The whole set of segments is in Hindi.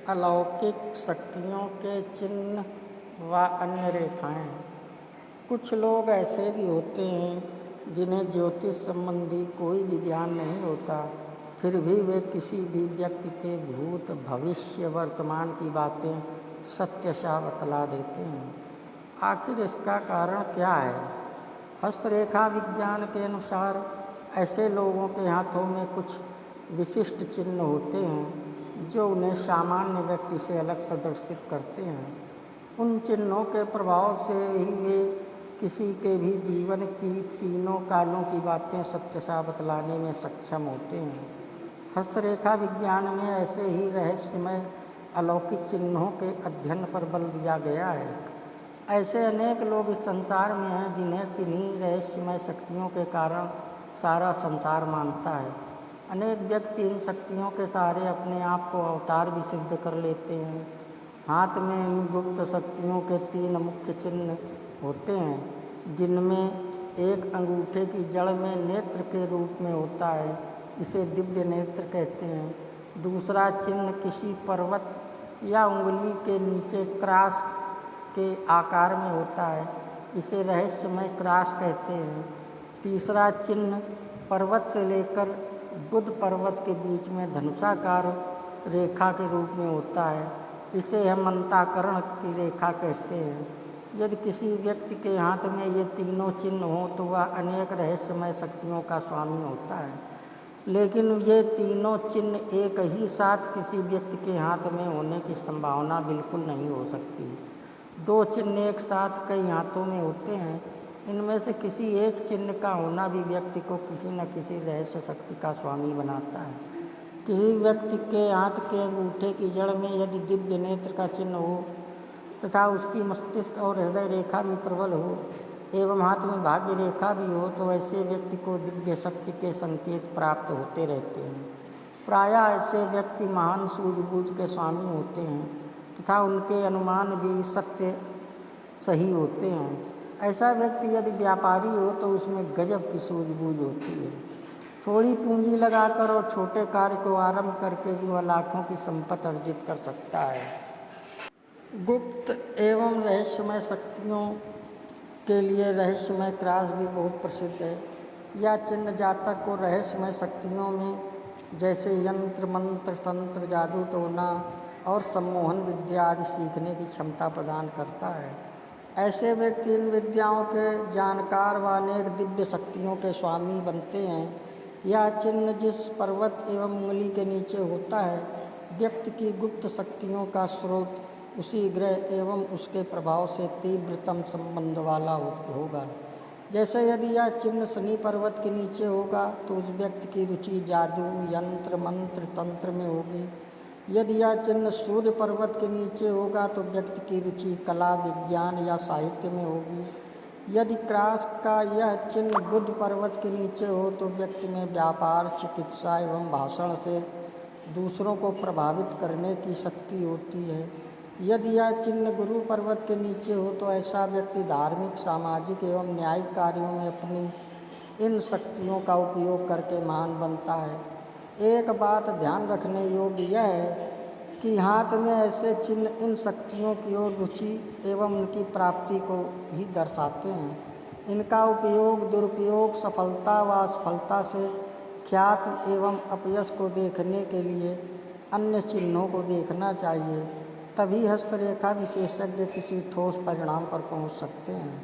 अलौकिक शक्तियों के चिन्ह व अन्य रेखाएं। कुछ लोग ऐसे भी होते हैं जिन्हें ज्योतिष संबंधी कोई भी ज्ञान नहीं होता, फिर भी वे किसी भी व्यक्ति के भूत भविष्य वर्तमान की बातें सत्यशा बतला देते हैं। आखिर इसका कारण क्या है? हस्तरेखा विज्ञान के अनुसार ऐसे लोगों के हाथों में कुछ विशिष्ट चिन्ह होते हैं जो उन्हें सामान्य व्यक्ति से अलग प्रदर्शित करते हैं। उन चिन्हों के प्रभाव से ही वे किसी के भी जीवन की तीनों कालों की बातें सत्यशा बतलाने में सक्षम होते हैं। हस्तरेखा विज्ञान में ऐसे ही रहस्यमय अलौकिक चिन्हों के अध्ययन पर बल दिया गया है। ऐसे अनेक लोग इस संसार में हैं जिन्हें किन्हीं रहस्यमय शक्तियों के कारण सारा संसार मानता है। अनेक व्यक्ति इन शक्तियों के सहारे अपने आप को अवतार भी सिद्ध कर लेते हैं। हाथ में इन गुप्त शक्तियों के 3 मुख्य चिन्ह होते हैं, जिनमें एक अंगूठे की जड़ में नेत्र के रूप में होता है, इसे दिव्य नेत्र कहते हैं। दूसरा चिन्ह किसी पर्वत या उंगली के नीचे क्रॉस के आकार में होता है, इसे रहस्यमय क्रॉस कहते हैं। तीसरा चिन्ह पर्वत से लेकर बुध पर्वत के बीच में धनुषाकार रेखा के रूप में होता है, इसे हम अंताकरण की रेखा कहते हैं। यदि किसी व्यक्ति के हाथ में ये तीनों चिन्ह हों तो वह अनेक रहस्यमय शक्तियों का स्वामी होता है, लेकिन ये तीनों चिन्ह एक ही साथ किसी व्यक्ति के हाथ में होने की संभावना बिल्कुल नहीं हो सकती। 2 चिन्ह एक साथ कई हाथों में होते हैं। इनमें से किसी एक चिन्ह का होना भी व्यक्ति को किसी न किसी रहस्य शक्ति का स्वामी बनाता है। किसी व्यक्ति के हाथ के अंगूठे की जड़ में यदि दिव्य नेत्र का चिन्ह हो तथा उसकी मस्तिष्क और हृदय रेखा भी प्रबल हो एवं हाथ में भाग्य रेखा भी हो तो ऐसे व्यक्ति को दिव्य शक्ति के संकेत प्राप्त होते रहते हैं। प्रायः ऐसे व्यक्ति महान सूझबूझ के स्वामी होते हैं तथा उनके अनुमान भी सत्य सही होते हैं। ऐसा व्यक्ति यदि व्यापारी हो तो उसमें गजब की सूझबूझ होती है। थोड़ी पूंजी लगाकर और छोटे कार्य को आरंभ करके भी वह लाखों की संपत्ति अर्जित कर सकता है। गुप्त एवं रहस्यमय शक्तियों के लिए रहस्यमय क्रॉस भी बहुत प्रसिद्ध है। यह चिन्ह जातक को रहस्यमय शक्तियों में जैसे यंत्र मंत्र तंत्र जादू टोना और सम्मोहन विद्या आदि सीखने की क्षमता प्रदान करता है। ऐसे व्यक्ति इन विद्याओं के जानकार व अनेक दिव्य शक्तियों के स्वामी बनते हैं। यह चिन्ह जिस पर्वत एवं उंगली के नीचे होता है, व्यक्ति की गुप्त शक्तियों का स्रोत उसी ग्रह एवं उसके प्रभाव से तीव्रतम संबंध वाला होगा। जैसे यदि यह चिन्ह शनि पर्वत के नीचे होगा तो उस व्यक्ति की रुचि जादू यंत्र मंत्र तंत्र में होगी। यदि यह चिन्ह सूर्य पर्वत के नीचे होगा तो व्यक्ति की रुचि कला विज्ञान या साहित्य में होगी। यदि क्रॉस का यह चिन्ह बुध पर्वत के नीचे हो तो व्यक्ति में व्यापार चिकित्सा एवं भाषण से दूसरों को प्रभावित करने की शक्ति होती है। यदि यह चिन्ह गुरु पर्वत के नीचे हो तो ऐसा व्यक्ति धार्मिक सामाजिक एवं न्यायिक कार्यों में अपनी इन शक्तियों का उपयोग करके महान बनता है। एक बात ध्यान रखने योग्य यह है कि हाथ में ऐसे चिन्ह इन शक्तियों की ओर रुचि एवं उनकी प्राप्ति को ही दर्शाते हैं। इनका उपयोग दुरुपयोग सफलता व असफलता से ख्यात एवं अपयश को देखने के लिए अन्य चिन्हों को देखना चाहिए, तभी हस्तरेखा विशेषज्ञ किसी ठोस परिणाम पर पहुंच सकते हैं।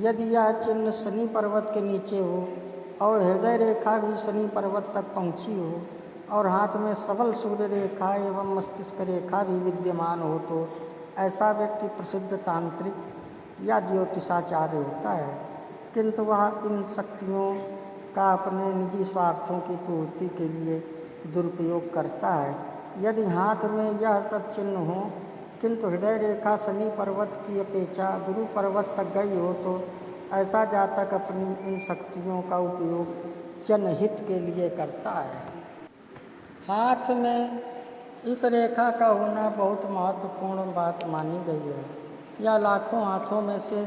यदि यह चिन्ह शनि पर्वत के नीचे हो और हृदय रेखा भी शनि पर्वत तक पहुंची हो और हाथ में सबल सूर्य रेखा एवं मस्तिष्क रेखा भी विद्यमान हो तो ऐसा व्यक्ति प्रसिद्ध तांत्रिक या ज्योतिषाचार्य होता है, किंतु वह इन शक्तियों का अपने निजी स्वार्थों की पूर्ति के लिए दुरुपयोग करता है। यदि हाथ में यह सब चिन्ह हो किंतु हृदय रेखा शनि पर्वत की अपेक्षा गुरु पर्वत तक गई हो तो ऐसा जातक अपनी इन शक्तियों का उपयोग जनहित के लिए करता है। हाथ में इस रेखा का होना बहुत महत्वपूर्ण बात मानी गई है। यह लाखों हाथों में से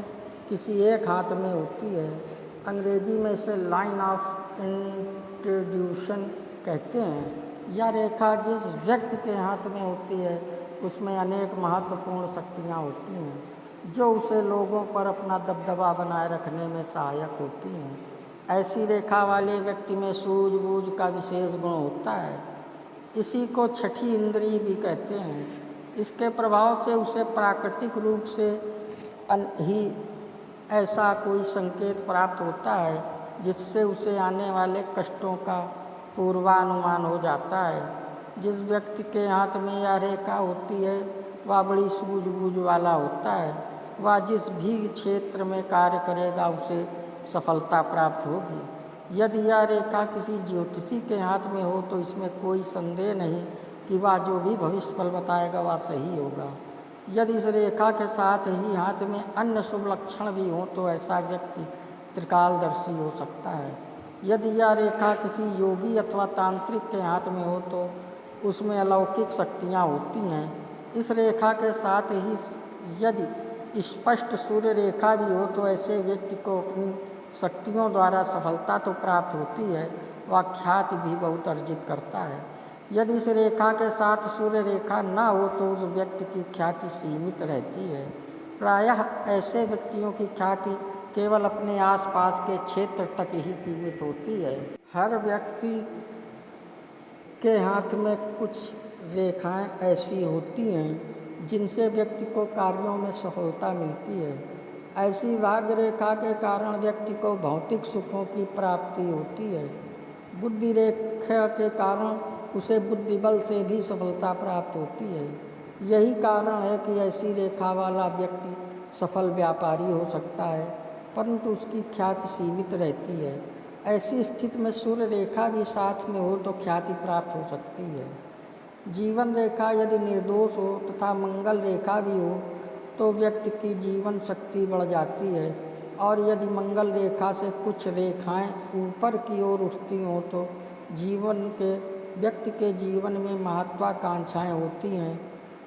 किसी एक हाथ में होती है। अंग्रेजी में इसे लाइन ऑफ इंट्रोड्यूशन कहते हैं। यह रेखा जिस व्यक्ति के हाथ में होती है उसमें अनेक महत्वपूर्ण शक्तियाँ होती हैं जो उसे लोगों पर अपना दबदबा बनाए रखने में सहायक होती हैं। ऐसी रेखा वाले व्यक्ति में सूझबूझ का विशेष गुण होता है। इसी को छठी इंद्रिय भी कहते हैं। इसके प्रभाव से उसे प्राकृतिक रूप से ही ऐसा कोई संकेत प्राप्त होता है जिससे उसे आने वाले कष्टों का पूर्वानुमान हो जाता है। जिस व्यक्ति के हाथ में यह रेखा होती है वह बड़ी सूझबूझ वाला होता है। वह जिस भी क्षेत्र में कार्य करेगा उसे सफलता प्राप्त होगी। यदि यह रेखा किसी ज्योतिषी के हाथ में हो तो इसमें कोई संदेह नहीं कि वह जो भी भविष्य फल बताएगा वह सही होगा। यदि इस रेखा के साथ ही हाथ में अन्य शुभ लक्षण भी हों तो ऐसा व्यक्ति त्रिकालदर्शी हो सकता है। यदि यह रेखा किसी योगी अथवा तांत्रिक के हाथ में हो तो उसमें अलौकिक शक्तियाँ होती हैं। इस रेखा के साथ ही यदि स्पष्ट सूर्य रेखा भी हो तो ऐसे व्यक्ति को अपनी शक्तियों द्वारा सफलता तो प्राप्त होती है, वह ख्याति भी बहुत अर्जित करता है। यदि इस रेखा के साथ सूर्य रेखा न हो तो उस व्यक्ति की ख्याति सीमित रहती है। प्रायः ऐसे व्यक्तियों की ख्याति केवल अपने आसपास के क्षेत्र तक ही सीमित होती है। हर व्यक्ति के हाथ में कुछ रेखाएं ऐसी होती हैं जिनसे व्यक्ति को कार्यों में सफलता मिलती है। ऐसी भाग्य रेखा के कारण व्यक्ति को भौतिक सुखों की प्राप्ति होती है। बुद्धि रेखा के कारण उसे बुद्धिबल से भी सफलता प्राप्त होती है। यही कारण है कि ऐसी रेखा वाला व्यक्ति सफल व्यापारी हो सकता है, परंतु उसकी ख्याति सीमित रहती है। ऐसी स्थिति में सूर्य रेखा भी साथ में हो तो ख्याति प्राप्त हो सकती है। जीवन रेखा यदि निर्दोष हो तथा मंगल रेखा भी हो तो व्यक्ति की जीवन शक्ति बढ़ जाती है, और यदि मंगल रेखा से कुछ रेखाएं ऊपर की ओर उठती हों तो व्यक्ति के जीवन में महत्वाकांक्षाएं होती हैं।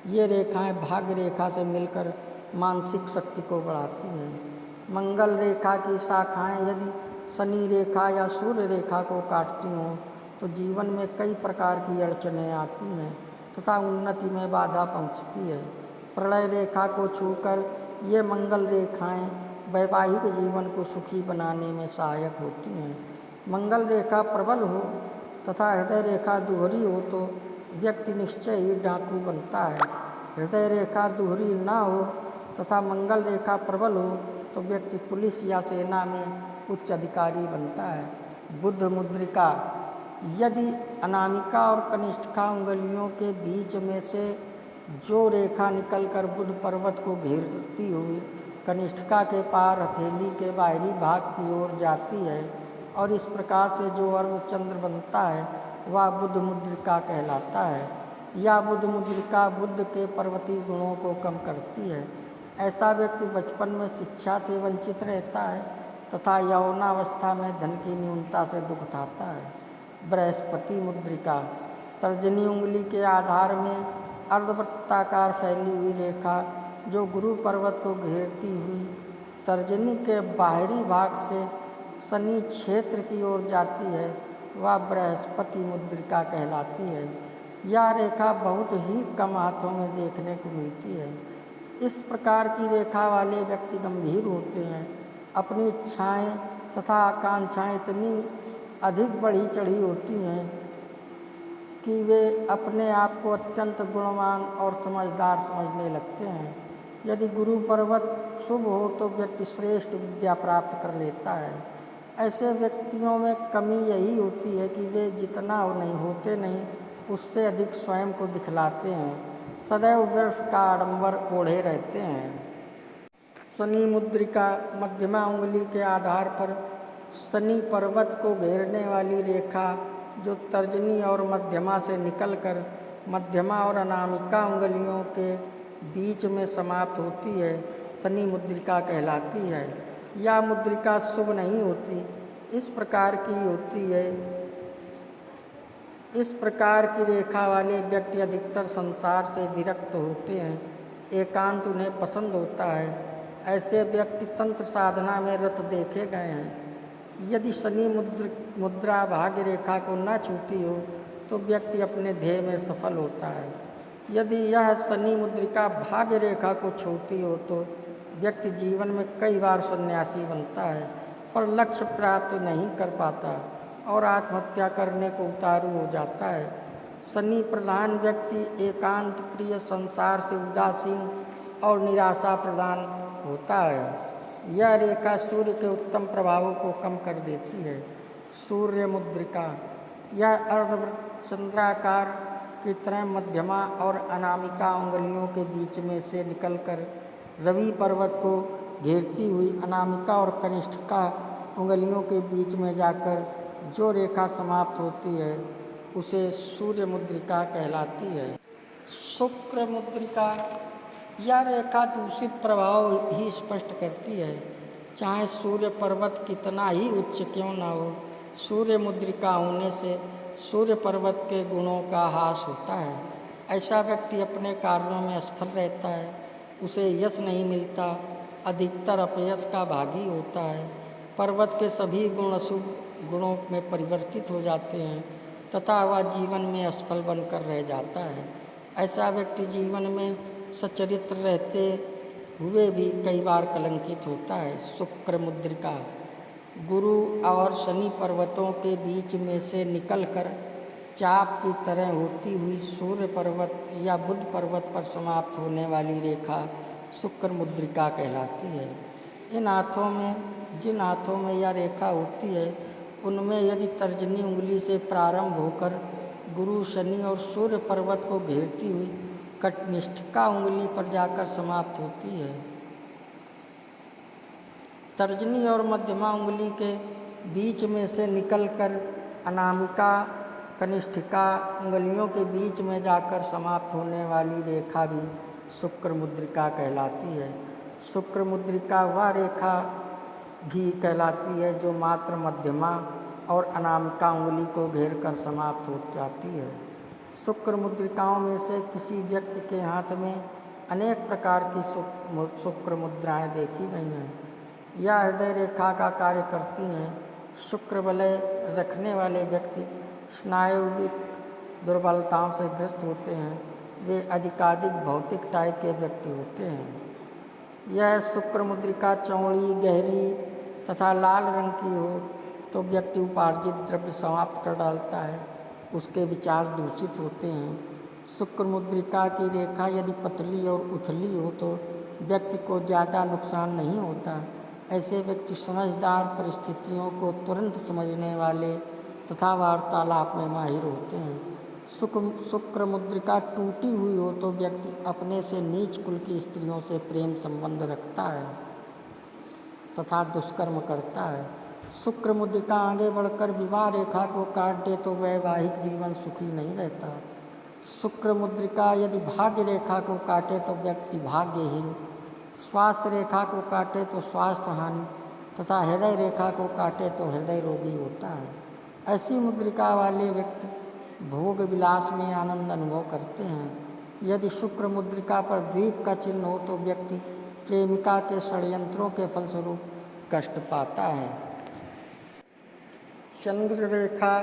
ये रेखाएं भाग्य रेखा से मिलकर मानसिक शक्ति को बढ़ाती हैं। मंगल रेखा की शाखाएं यदि शनि रेखा या सूर्य रेखा को काटती हों तो जीवन में कई प्रकार की अड़चनें आती हैं तथा उन्नति में बाधा पहुंचती है। प्रलय रेखा को छूकर ये मंगल रेखाएं वैवाहिक जीवन को सुखी बनाने में सहायक होती हैं। मंगल रेखा प्रबल हो तथा हृदय रेखा दोहरी हो तो व्यक्ति निश्चय ही डाकू बनता है। हृदय रेखा दोहरी ना हो तथा मंगल रेखा प्रबल हो तो व्यक्ति पुलिस या सेना में उच्च अधिकारी बनता है। बुध मुद्रिका यदि अनामिका और कनिष्ठिका उंगलियों के बीच में से जो रेखा निकलकर बुध पर्वत को घेरती हुई कनिष्ठिका के पार हथेली के बाहरी भाग की ओर जाती है और इस प्रकार से जो अर्धचंद्र बनता है वह बुध मुद्रिका कहलाता है। यह बुध मुद्रिका बुध के पर्वतीय गुणों को कम करती है। ऐसा व्यक्ति बचपन में शिक्षा से वंचित रहता है तथा यौवनावस्था में धन की न्यूनता से दुख उठाता है। बृहस्पति मुद्रिका तर्जनी उंगली के आधार में अर्धवृत्ताकार फैली हुई रेखा जो गुरु पर्वत को घेरती हुई तर्जनी के बाहरी भाग से शनि क्षेत्र की ओर जाती है वह बृहस्पति मुद्रिका कहलाती है। यह रेखा बहुत ही कम हाथों में देखने को मिलती है। इस प्रकार की रेखा वाले व्यक्ति गंभीर होते हैं। अपनी इच्छाएं तथा आकांक्षाएं इतनी अधिक बढ़ी चढ़ी होती हैं कि वे अपने आप को अत्यंत गुणवान और समझदार समझने लगते हैं। यदि गुरु पर्वत शुभ हो तो व्यक्ति श्रेष्ठ विद्या प्राप्त कर लेता है। ऐसे व्यक्तियों में कमी यही होती है कि वे जितना नहीं होते नहीं उससे अधिक स्वयं को दिखलाते हैं। सदैव व्यर्थ का आडंबर ओढ़े रहते हैं। शनि मुद्रिका मध्यमा उंगली के आधार पर शनि पर्वत को घेरने वाली रेखा जो तर्जनी और मध्यमा से निकलकर मध्यमा और अनामिका उंगलियों के बीच में समाप्त होती है शनि मुद्रिका कहलाती है। यह मुद्रिका शुभ नहीं होती। इस प्रकार की होती है। इस प्रकार की रेखा वाले व्यक्ति अधिकतर संसार से विरक्त होते हैं। एकांत उन्हें पसंद होता है। ऐसे व्यक्ति तंत्र साधना में रत देखे गए हैं। यदि शनि मुद्रा भाग्य रेखा को न छूती हो तो व्यक्ति अपने ध्येय में सफल होता है। यदि यह शनि मुद्रिका भाग्य रेखा को छूती हो तो व्यक्ति जीवन में कई बार सन्यासी बनता है, पर लक्ष्य प्राप्त नहीं कर पाता और आत्महत्या करने को उतारू हो जाता है। शनि प्रधान व्यक्ति एकांत प्रिय, संसार से उदासीन और निराशा प्रदान होता है। यह रेखा सूर्य के उत्तम प्रभावों को कम कर देती है। सूर्य मुद्रिका, यह अर्धवृत्त चंद्राकार की तरह मध्यमा और अनामिका उंगलियों के बीच में से निकलकर रवि पर्वत को घेरती हुई अनामिका और कनिष्ठिका उंगलियों के बीच में जाकर जो रेखा समाप्त होती है उसे सूर्य मुद्रिका कहलाती है। शुक्र मुद्रिका, यह रेखा दूषित प्रभाव ही स्पष्ट करती है, चाहे सूर्य पर्वत कितना ही उच्च क्यों न हो। सूर्य मुद्रिका होने से सूर्य पर्वत के गुणों का ह्रास होता है। ऐसा व्यक्ति अपने कार्यों में असफल रहता है, उसे यश नहीं मिलता, अधिकतर अपयश का भागी होता है। पर्वत के सभी गुण अशुभ गुणों में परिवर्तित हो जाते हैं तथा वह जीवन में असफल बनकर रह जाता है। ऐसा व्यक्ति जीवन में सच्चरित्र रहते हुए भी कई बार कलंकित होता है। शुक्र मुद्रिका, गुरु और शनि पर्वतों के बीच में से निकलकर चाप की तरह होती हुई सूर्य पर्वत या बुध पर्वत पर समाप्त होने वाली रेखा शुक्र मुद्रिका कहलाती है। इन हाथों में जिन हाथों में यह रेखा होती है उनमें यदि तर्जनी उंगली से प्रारंभ होकर गुरु, शनि और सूर्य पर्वत को घेरती हुई कनिष्ठिका उंगली पर जाकर समाप्त होती है। तर्जनी और मध्यमा उंगली के बीच में से निकलकर अनामिका, कनिष्ठिका उंगलियों के बीच में जाकर समाप्त होने वाली रेखा भी शुक्र मुद्रिका कहलाती है। शुक्र मुद्रिका वह रेखा भी कहलाती है जो मात्र मध्यमा और अनामिका उंगली को घेरकर समाप्त हो जाती है। शुक्र मुद्रिकाओं में से किसी व्यक्ति के हाथ में अनेक प्रकार की शुक्र मुद्राएं देखी गई हैं। यह हृदय रेखा का कार्य करती हैं। शुक्र वलय रखने वाले व्यक्ति स्नायुविक दुर्बलताओं से ग्रस्त होते हैं। वे अधिकाधिक भौतिक टाइप के व्यक्ति होते हैं। यह शुक्र मुद्रिका चौड़ी, गहरी तथा लाल रंग की हो तो व्यक्ति उपार्जित द्रव्य समाप्त कर डालता है, उसके विचार दूषित होते हैं। शुक्र मुद्रिका की रेखा यदि पतली और उथली हो तो व्यक्ति को ज़्यादा नुकसान नहीं होता। ऐसे व्यक्ति समझदार, परिस्थितियों को तुरंत समझने वाले तथा वार्तालाप में माहिर होते हैं। शुक्र मुद्रिका टूटी हुई हो तो व्यक्ति अपने से नीच कुल की स्त्रियों से प्रेम संबंध रखता है तथा दुष्कर्म करता है। शुक्र मुद्रिका आगे बढ़कर विवाह रेखा को काट दे तो वैवाहिक जीवन सुखी नहीं रहता। शुक्र मुद्रिका यदि भाग्य रेखा को काटे तो व्यक्ति भाग्यहीन, स्वास्थ्य रेखा को काटे तो स्वास्थ्य हानि तथा हृदय रेखा को काटे तो हृदय रोगी होता है। ऐसी मुद्रिका वाले व्यक्ति भोग विलास में आनंद अनुभव करते हैं। यदि शुक्र मुद्रिका पर द्वीप का चिन्ह हो तो व्यक्ति प्रेमिका के षड्यंत्रों के फलस्वरूप कष्ट पाता है। चंद्र रेखा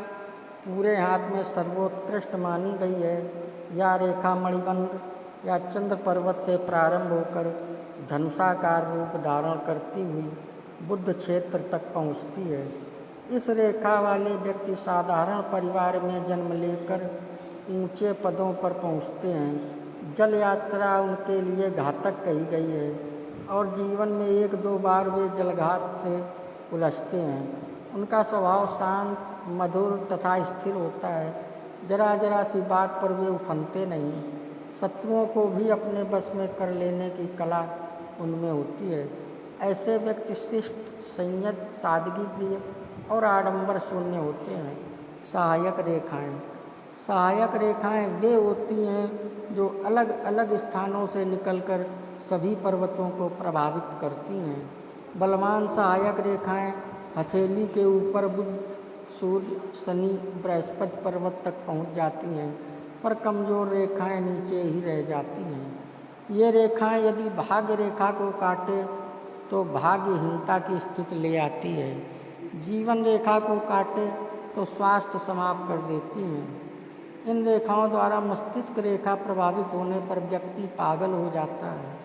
पूरे हाथ में सर्वोत्कृष्ट मानी गई है। यह रेखा मणिबंध या चंद्र पर्वत से प्रारंभ होकर धनुषाकार रूप धारण करती हुई बुध क्षेत्र तक पहुँचती है। इस रेखा वाले व्यक्ति साधारण परिवार में जन्म लेकर ऊंचे पदों पर पहुँचते हैं। जल यात्रा उनके लिए घातक कही गई है और जीवन में 1-2 बार वे जलघात से उलझते हैं। उनका स्वभाव शांत, मधुर तथा स्थिर होता है। जरा जरा सी बात पर वे उफनते नहीं। शत्रुओं को भी अपने बस में कर लेने की कला उनमें होती है। ऐसे व्यक्ति शिष्ट, संयत, सादगी प्रिय और आडंबर शून्य होते हैं। सहायक रेखाएं, सहायक रेखाएं वे होती हैं जो अलग अलग स्थानों से निकलकर सभी पर्वतों को प्रभावित करती हैं। बलवान सहायक रेखाएं हथेली के ऊपर बुध, सूर्य, शनि, बृहस्पति पर्वत तक पहुंच जाती हैं, पर कमज़ोर रेखाएं नीचे ही रह जाती हैं। ये रेखाएं यदि भाग्य रेखा को काटे तो भाग्यहीनता की स्थिति ले आती है। जीवन रेखा को काटे तो स्वास्थ्य समाप्त कर देती हैं। इन रेखाओं द्वारा मस्तिष्क रेखा प्रभावित होने पर व्यक्ति पागल हो जाता है।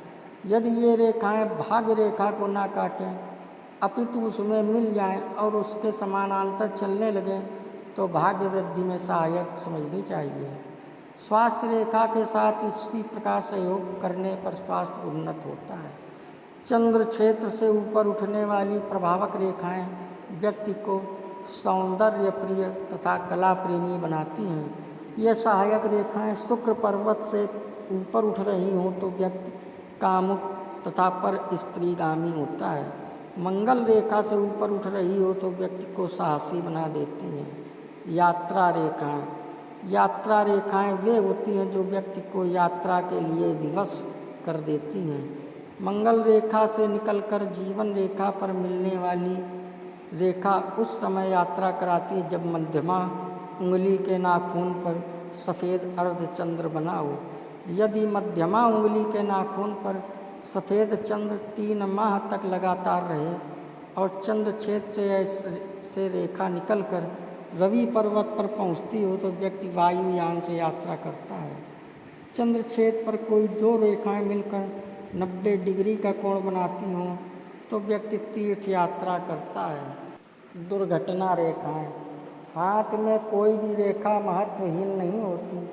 यदि ये रेखाएं भाग्य रेखा को ना काटें अपितु उसमें मिल जाएं और उसके समानांतर चलने लगें तो भाग्य वृद्धि में सहायक समझनी चाहिए। स्वास्थ्य रेखा के साथ इसी प्रकार सहयोग करने पर स्वास्थ्य उन्नत होता है। चंद्र क्षेत्र से ऊपर उठने वाली प्रभावक रेखाएं व्यक्ति को सौंदर्य प्रिय तथा कला प्रेमी बनाती हैं। ये सहायक रेखाएं शुक्र पर्वत से ऊपर उठ रही हों तो व्यक्ति कामुक तथा पर स्त्रीगामी होता है। मंगल रेखा से ऊपर उठ रही हो तो व्यक्ति को साहसी बना देती हैं। यात्रा रेखाएं वे होती हैं जो व्यक्ति को यात्रा के लिए विवश कर देती हैं। मंगल रेखा से निकलकर जीवन रेखा पर मिलने वाली रेखा उस समय यात्रा कराती है जब मध्यमा उंगली के नाखून पर सफ़ेद अर्धचंद्र बना हो। यदि मध्यमा उंगली के नाखून पर सफ़ेद चंद्र 3 माह तक लगातार रहे और चंद्र छेद से रेखा निकलकर रवि पर्वत पर पहुंचती हो तो व्यक्ति वायुयान से यात्रा करता है। चंद्र छेद पर कोई 2 रेखाएं मिलकर 90 डिग्री का कोण बनाती हों तो व्यक्ति तीर्थ यात्रा करता है। दुर्घटना रेखाएं, हाथ में कोई भी रेखा महत्वहीन नहीं होती।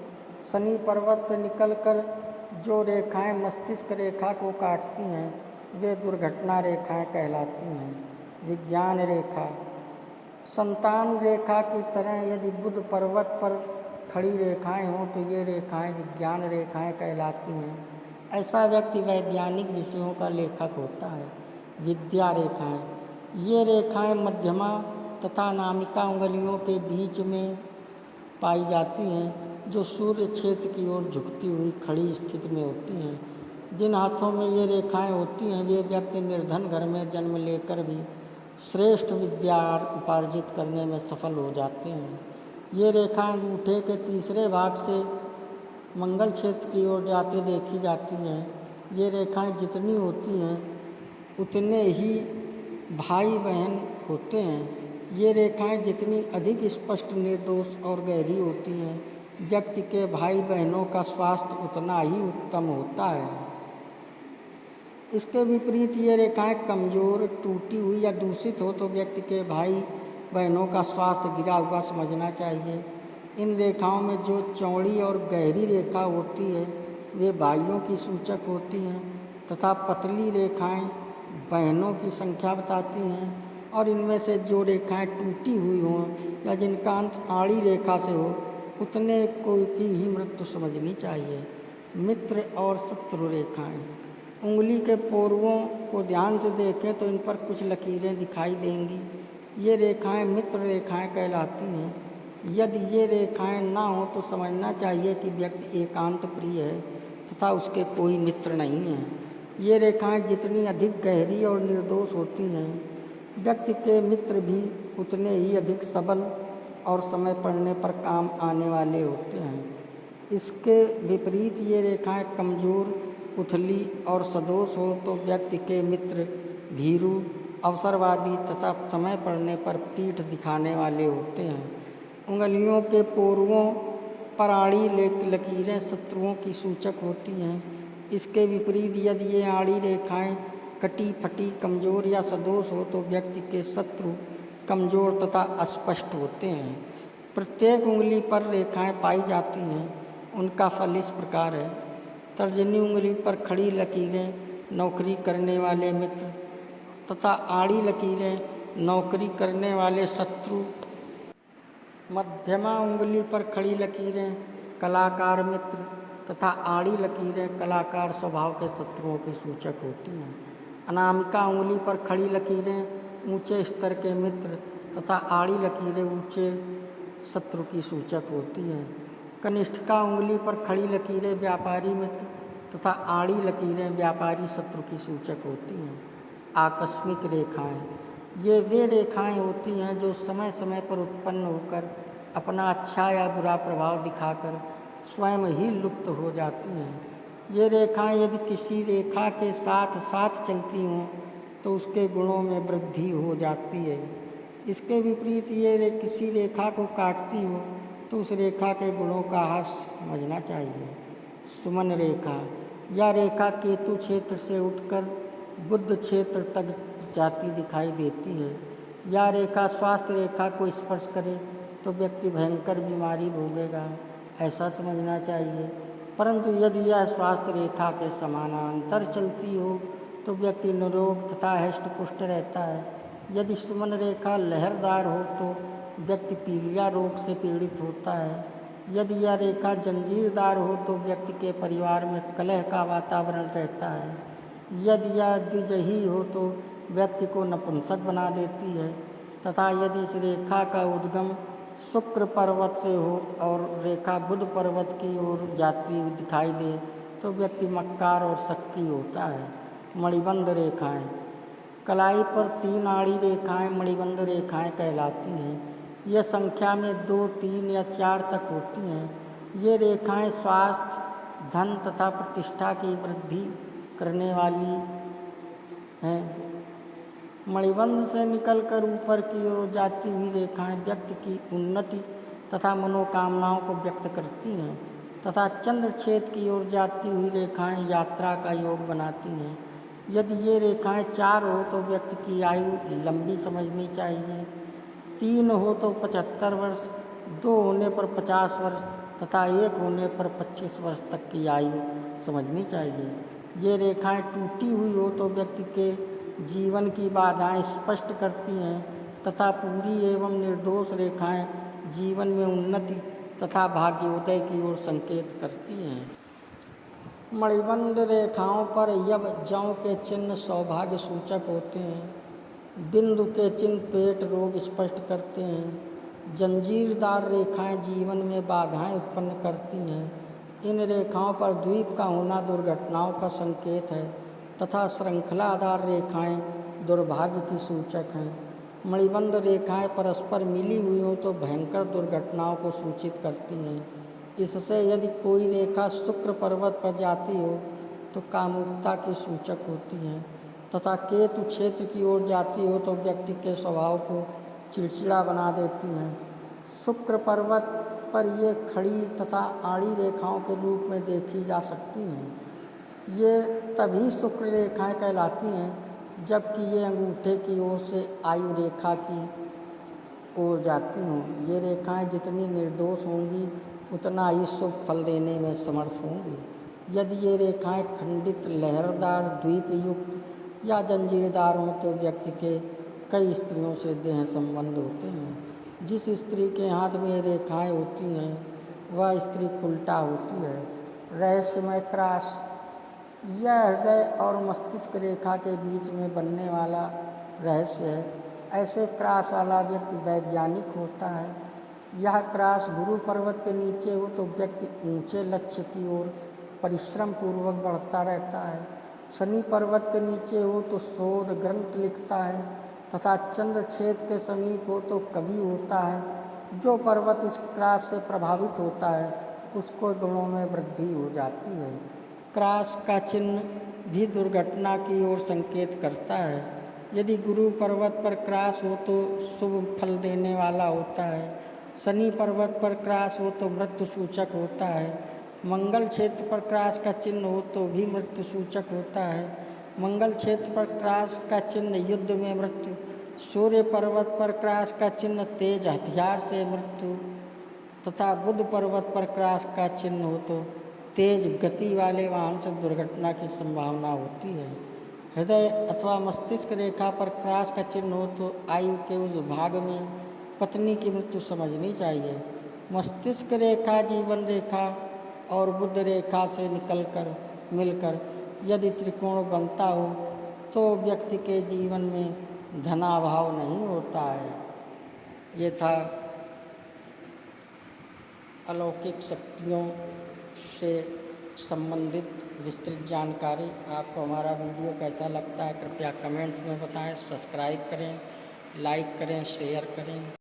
शनि पर्वत से निकलकर जो रेखाएं मस्तिष्क रेखा को काटती हैं वे दुर्घटना रेखाएं कहलाती हैं। विज्ञान रेखा, संतान रेखा की तरह यदि बुध पर्वत पर खड़ी रेखाएं हों तो ये रेखाएं विज्ञान रेखाएं कहलाती हैं। ऐसा व्यक्ति वैज्ञानिक विषयों का लेखक होता है। विद्या रेखाएं, ये रेखाएं मध्यमा तथा नामिका उंगलियों के बीच में पाई जाती हैं जो सूर्य क्षेत्र की ओर झुकती हुई खड़ी स्थिति में होती हैं। जिन हाथों में ये रेखाएं होती हैं वे व्यक्ति निर्धन घर में जन्म लेकर भी श्रेष्ठ विद्या उपार्जित करने में सफल हो जाते हैं। ये रेखाएं अंगूठे के तीसरे भाग से मंगल क्षेत्र की ओर जाते देखी जाती हैं। ये रेखाएं जितनी होती हैं उतने ही भाई बहन होते हैं। ये रेखाएं जितनी अधिक स्पष्ट, निर्दोष और गहरी होती हैं व्यक्ति के भाई बहनों का स्वास्थ्य उतना ही उत्तम होता है। इसके विपरीत ये रेखाएं कमज़ोर, टूटी हुई या दूषित हो तो व्यक्ति के भाई बहनों का स्वास्थ्य गिरा हुआ समझना चाहिए। इन रेखाओं में जो चौड़ी और गहरी रेखा होती है वे भाइयों की सूचक होती हैं तथा पतली रेखाएं बहनों की संख्या बताती हैं और इनमें से जो रेखाएं टूटी हुई हों या जिनका अंत आड़ी रेखा से हो उतने को की ही मृत्यु समझनी चाहिए। मित्र और शत्रु रेखाएं, उंगली के पोरुओं को ध्यान से देखें तो इन पर कुछ लकीरें दिखाई देंगी। ये रेखाएं मित्र रेखाएं कहलाती हैं। यदि ये रेखाएं ना हो तो समझना चाहिए कि व्यक्ति एकांत प्रिय है तथा उसके कोई मित्र नहीं है। ये रेखाएं जितनी अधिक गहरी और निर्दोष होती हैं व्यक्ति के मित्र भी उतने ही अधिक सबल और समय पड़ने पर काम आने वाले होते हैं। इसके विपरीत ये रेखाएं कमज़ोर, उथली और सदोष हो तो व्यक्ति के मित्र भीरू, अवसरवादी तथा समय पड़ने पर पीठ दिखाने वाले होते हैं। उंगलियों के पोरुओं पर आड़ी लकीरें शत्रुओं की सूचक होती हैं। इसके विपरीत यदि ये आड़ी रेखाएं कटी फटी, कमज़ोर या सदोष हो तो व्यक्ति के शत्रु कमज़ोर तथा अस्पष्ट होते हैं। प्रत्येक उंगली पर रेखाएं पाई जाती हैं। उनका फल इस प्रकार है। तर्जनी उंगली पर खड़ी लकीरें नौकरी करने वाले मित्र तथा आड़ी लकीरें नौकरी करने वाले शत्रु। मध्यमा उंगली पर खड़ी लकीरें कलाकार मित्र तथा आड़ी लकीरें कलाकार स्वभाव के शत्रुओं के सूचक होती हैं। अनामिका उंगली पर खड़ी लकीरें ऊंचे स्तर के मित्र तथा आड़ी लकीरें ऊंचे शत्रु की सूचक होती हैं। कनिष्ठिका उंगली पर खड़ी लकीरें व्यापारी मित्र तथा आड़ी लकीरें व्यापारी शत्रु की सूचक होती हैं। आकस्मिक रेखाएं, ये वे रेखाएं होती हैं जो समय समय पर उत्पन्न होकर अपना अच्छा या बुरा प्रभाव दिखाकर स्वयं ही लुप्त हो जाती हैं। ये रेखाएं यदि किसी रेखा के साथ साथ चलती हों तो उसके गुणों में वृद्धि हो जाती है। इसके विपरीत ये किसी रेखा को काटती हो तो उस रेखा के गुणों का हास समझना चाहिए। सुमन रेखा, यह रेखा केतु क्षेत्र से उठकर बुध क्षेत्र तक जाती दिखाई देती है। यह रेखा स्वास्थ्य रेखा को स्पर्श करे तो व्यक्ति भयंकर बीमारी भोगेगा, ऐसा समझना चाहिए। परंतु यदि यह स्वास्थ्य रेखा के समानांतर चलती हो तो व्यक्ति निरोग तथा हष्ट पुष्ट रहता है। यदि सुमन रेखा लहरदार हो तो व्यक्ति पीलिया रोग से पीड़ित होता है। यदि यह रेखा जंजीरदार हो तो व्यक्ति के परिवार में कलह का वातावरण रहता है। यदि यह द्विजही हो तो व्यक्ति को नपुंसक बना देती है तथा यदि इस रेखा का उद्गम शुक्र पर्वत से हो और रेखा बुध पर्वत की ओर जाती हुई दिखाई दे तो व्यक्ति मक्कार और शक्की होता है। मणिबंध रेखाएं, कलाई पर 3 आड़ी रेखाएं मणिबंध रेखाएं कहलाती हैं। यह संख्या में 2, 3 या 4 तक होती हैं। ये रेखाएं स्वास्थ्य, धन तथा प्रतिष्ठा की वृद्धि करने वाली हैं। मणिबंध से निकलकर ऊपर की ओर जाती हुई रेखाएं व्यक्ति की उन्नति तथा मनोकामनाओं को व्यक्त करती हैं तथा चंद्र छेद की ओर जाती हुई रेखाएं यात्रा का योग बनाती हैं। यदि ये रेखाएं 4 हो तो व्यक्ति की आयु लंबी समझनी चाहिए, 3 हो तो 75 वर्ष, 2 होने पर 50 वर्ष तथा 1 होने पर 25 वर्ष तक की आयु समझनी चाहिए। ये रेखाएं टूटी हुई हो तो व्यक्ति के जीवन की बाधाएं स्पष्ट करती हैं तथा पूरी एवं निर्दोष रेखाएं जीवन में उन्नति तथा भाग्योदय की ओर संकेत करती हैं। मणिबंध रेखाओं पर यव जौ के चिन्ह सौभाग्य सूचक होते हैं। बिंदु के चिन्ह पेट रोग स्पष्ट करते हैं। जंजीरदार रेखाएं जीवन में बाधाएं उत्पन्न करती हैं। इन रेखाओं पर द्वीप का होना दुर्घटनाओं का संकेत है तथा श्रृंखलाधार रेखाएं दुर्भाग्य की सूचक हैं। मणिबंध रेखाएं परस्पर मिली हुई हों तो भयंकर दुर्घटनाओं को सूचित करती हैं। इससे यदि कोई रेखा शुक्र पर्वत पर जाती हो तो कामुकता की सूचक होती हैं तथा केतु क्षेत्र की ओर जाती हो तो व्यक्ति के स्वभाव को चिड़चिड़ा बना देती हैं। शुक्र पर्वत पर ये खड़ी तथा आड़ी रेखाओं के रूप में देखी जा सकती हैं। ये तभी शुक्र रेखाएं कहलाती हैं जबकि ये अंगूठे की ओर से आयु रेखा की ओर जाती हों। ये रेखाएं जितनी निर्दोष होंगी उतना ही शुभ फल देने में समर्थ होंगी। यदि ये रेखाएं खंडित, लहरदार, द्वीप युक्त या जंजीरदार हों तो व्यक्ति के कई स्त्रियों से देह संबंध होते हैं। जिस स्त्री के हाथ में ये रेखाएं होती हैं वह स्त्री उल्टा होती है। रहस्यमय क्रॉस, यह हृदय और मस्तिष्क रेखा के बीच में बनने वाला रहस्य है। ऐसे क्रॉस वाला व्यक्ति वैज्ञानिक होता है। यह क्रॉस गुरु पर्वत के नीचे हो तो व्यक्ति ऊंचे लक्ष्य की ओर परिश्रम पूर्वक बढ़ता रहता है। शनि पर्वत के नीचे हो तो शोध ग्रंथ लिखता है तथा चंद्र क्षेत्र के समीप हो तो कवि होता है। जो पर्वत इस क्रॉस से प्रभावित होता है उसको गुणों में वृद्धि हो जाती है। क्रॉस का चिन्ह भी दुर्घटना की ओर संकेत करता है। यदि गुरु पर्वत पर क्रॉस हो तो शुभ फल देने वाला होता है। शनि पर्वत पर क्रॉस हो तो मृत्यु सूचक होता है। मंगल क्षेत्र पर क्रॉस का चिन्ह हो तो भी मृत्यु सूचक होता है। मंगल क्षेत्र पर क्रॉस का चिन्ह युद्ध में मृत्यु, सूर्य पर्वत पर क्रॉस का चिन्ह तेज हथियार से मृत्यु तथा बुध पर्वत पर क्रॉस का चिन्ह हो तो तेज गति वाले वाहन से दुर्घटना की संभावना होती है। हृदय अथवा मस्तिष्क रेखा पर क्रॉस का चिन्ह हो तो आयु के उस भाग में पत्नी की मृत्यु समझनी चाहिए। मस्तिष्क रेखा जीवन रेखा और बुध रेखा से मिलकर यदि त्रिकोण बनता हो तो व्यक्ति के जीवन में धनाभाव नहीं होता है। ये था अलौकिक शक्तियों से संबंधित विस्तृत जानकारी। आपको हमारा वीडियो कैसा लगता है कृपया कमेंट्स में बताएं। सब्सक्राइब करें, लाइक करें, शेयर करें।